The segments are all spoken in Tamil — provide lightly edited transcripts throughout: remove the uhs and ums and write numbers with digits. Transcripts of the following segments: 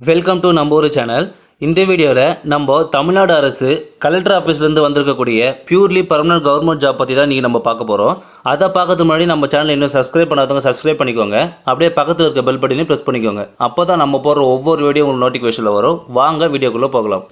வெல்கம் டு நம்ம ஒரு சேனல். இந்த வீடியோவில் நம்ம தமிழ்நாடு அரசு கலெக்டர் ஆஃபீஸ்லேருந்து வந்திருக்கக்கூடிய பியூர்லி பர்மனன்ட் கவர்மெண்ட் ஜாப் பற்றி தான் நீங்கள் நம்ம பார்க்க போகிறோம். அதை பார்க்கறதுக்கு முன்னாடி நம்ம சேனல் இன்னும் சப்ஸ்கிரைப் பண்ணாதவங்க சப்ஸ்கிரைப் பண்ணிக்கோங்க. அப்படியே பக்கத்தில் இருக்க பெல் பட்டனையும் ப்ரெஸ் பண்ணிக்கோங்க. அப்போ தான் நம்ம போடுற ஒவ்வொரு வீடியோ உங்களுக்கு நோட்டிஃபிகேஷனில் வரும். வாங்க வீடியோக்குள்ளே போகலாம்.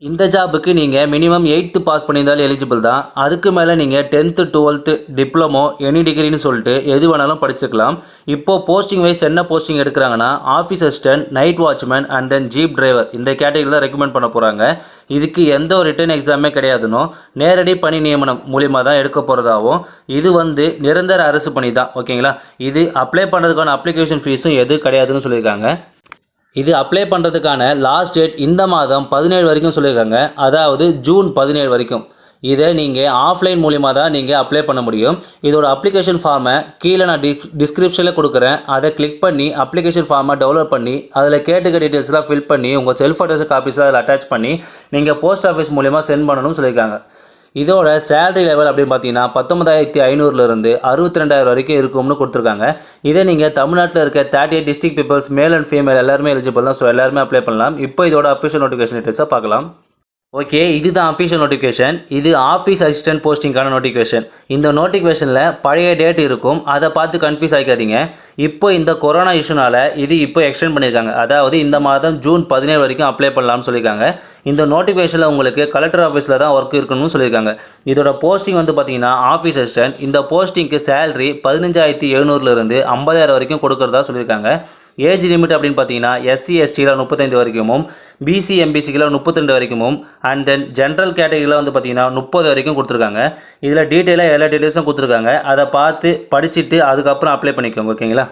இந்த ஜாபுக்கு நீங்கள் மினிமம் 8th பாஸ் பண்ணியிருந்தாலும் எலிஜிபிள் தான். அதுக்கு மேலே நீங்கள் 10th 12th டிப்ளமோ எனி டிகிரின்னு சொல்லிட்டு எது வேணாலும் படிச்சுக்கலாம். இப்போது போஸ்டிங் வைஸ் என்ன போஸ்டிங் எடுக்கிறாங்கன்னா office assistant, night watchman and then jeep driver இந்த கேட்டகரியில் தான் ரெக்கமெண்ட் பண்ண போகிறாங்க. இதுக்கு எந்த ஒரு ரிட்டன் எக்ஸாமே கிடையாதுன்னு நேரடி பணி நியமனம் மூலியமாக தான் எடுக்க போகிறதாகவும் இது நிரந்தர அரசு பணி தான். ஓகேங்களா? இது அப்ளை பண்ணுறதுக்கான அப்ளிகேஷன் ஃபீஸும் எது கிடையாதுன்னு சொல்லியிருக்காங்க. இது அப்ளை பண்ணுறதுக்கான லாஸ்ட் டேட் இந்த மாதம் 17 வரைக்கும் சொல்லியிருக்காங்க. அதாவது ஜூன் 17 வரைக்கும். இதை நீங்கள் ஆஃப்லைன் மூலிமா தான் நீங்கள் அப்ளை பண்ண முடியும். இதோட அப்ளிகேஷன் ஃபார்மை கீழே நான் டிஸ்கிரிப்ஷனில் கொடுக்குறேன். அதை கிளிக் பண்ணி அப்ளிகேஷன் ஃபார்மை டவுன்லோட் பண்ணி அதில் கேட்டுக்க டீட்டெயில்ஸ்லாம் ஃபில் பண்ணி உங்கள் செல்ஃப் அட்ரஸ் காப்பீஸை அதில் அட்டாச் பண்ணி நீங்கள் போஸ்ட் ஆஃபீஸ் மூலிமா சென்ட் பண்ணணும்னு சொல்லியிருக்காங்க. இதோட சேலரி லெவல் அப்படின்னு பார்த்தீங்கன்னா 19,500லேருந்து 62,000 வரைக்கும் இருக்கும்னு கொடுத்துருக்காங்க. இதை நீங்கள் தமிழ்நாட்டில் இருக்க 38 district peoples male and female எல்லாருமே எலிஜிபிள் தான். ஸோ எல்லாருமே அப்ளை பண்ணலாம். இப்போ இதோட அஃபிஷியல் நோட்டிஃபிகேஷன் டீட்டெயில்ஸை பார்க்கலாம். ஓகே, இதுதான் அஃபிஷியல் நோட்டிஃபிகேஷன். இது ஆஃபீஸ் அசிஸ்டன்ட் போஸ்டிங்கான நோட்டிஃபிகேஷன். இந்த நோட்டிஃபிகேஷனில் பழைய டேட் இருக்கும். அதை பார்த்து கன்ஃபியூஸ் ஆகிக்காதீங்க. இப்போ இந்த கொரோனா இஷ்யூனால் இது இப்போ எக்ஸ்டெண்ட் பண்ணியிருக்காங்க. அதாவது இந்த மாதம் ஜூன் 17 வரைக்கும் அப்ளை பண்ணலாம்னு சொல்லியிருக்காங்க. இந்த நோட்டிஃபிகேஷனில் உங்களுக்கு கலெக்டர் ஆஃபீஸில் தான் ஒர்க் இருக்கணும்னு சொல்லியிருக்காங்க. இதோட போஸ்டிங் பார்த்தீங்கன்னா ஆஃபீஸ் அசிஸ்டன்ட். இந்த போஸ்டிங்க்கு சேலரி 15,700லேருந்து 50,000 வரைக்கும் கொடுக்குறதா சொல்லியிருக்காங்க. ஏஜ் லிமிட் அப்படின்னு பார்த்தீங்கன்னா எஸ்சி எஸ்டியில் 35 வரைக்கும், பிசி எம்பிசியில் 32 வரைக்கும் அண்ட் தென் ஜென்ரல் கேட்டகரியில் பார்த்தீங்கன்னா 30 வரைக்கும் கொடுத்துருக்காங்க. இதில் டீட்டெயிலாக எல்லா டீட்டெயில்ஸும் கொடுத்துருக்காங்க. அதை பார்த்து படிச்சுட்டு அதுக்கப்புறம் அப்ளை பண்ணிக்கோங்க. ஓகேங்களா?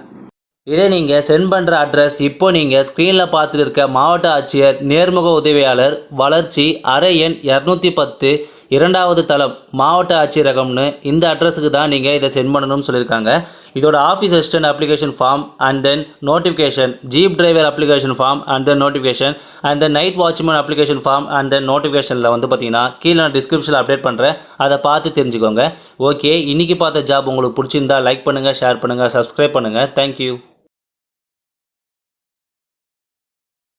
இதே நீங்கள் சென்ட் பண்ணுற அட்ரஸ் இப்போ நீங்கள் ஸ்க்ரீனில் பார்த்துட்டு இருக்க மாவட்ட ஆட்சியர் நேர்முக உதவியாளர் வளர்ச்சி அறை எண் 210 2வது தளம் மாவட்ட ஆட்சியரகம்னு இந்த அட்ரஸுக்கு தான் நீங்கள் இதை சென்ட் பண்ணணும்னு சொல்லியிருக்காங்க. இதோட office assistant application form and then notification, jeep driver application form and then notification and then night watchman application form and then நோட்டிஃபிகேஷனில் பார்த்தீங்கன்னா கீழே நான் டிஸ்கிரிப்ஷனில் அப்டேட் பண்ணுறேன். அதை பார்த்து தெரிஞ்சுக்கோங்க. ஓகே, இன்றைக்கி பார்த்த ஜாப் உங்களுக்கு பிடிச்சிருந்தா லைக் பண்ணுங்கள், ஷேர் பண்ணுங்கள், சப்ஸ்கிரைப் பண்ணுங்கள். தேங்க்யூ.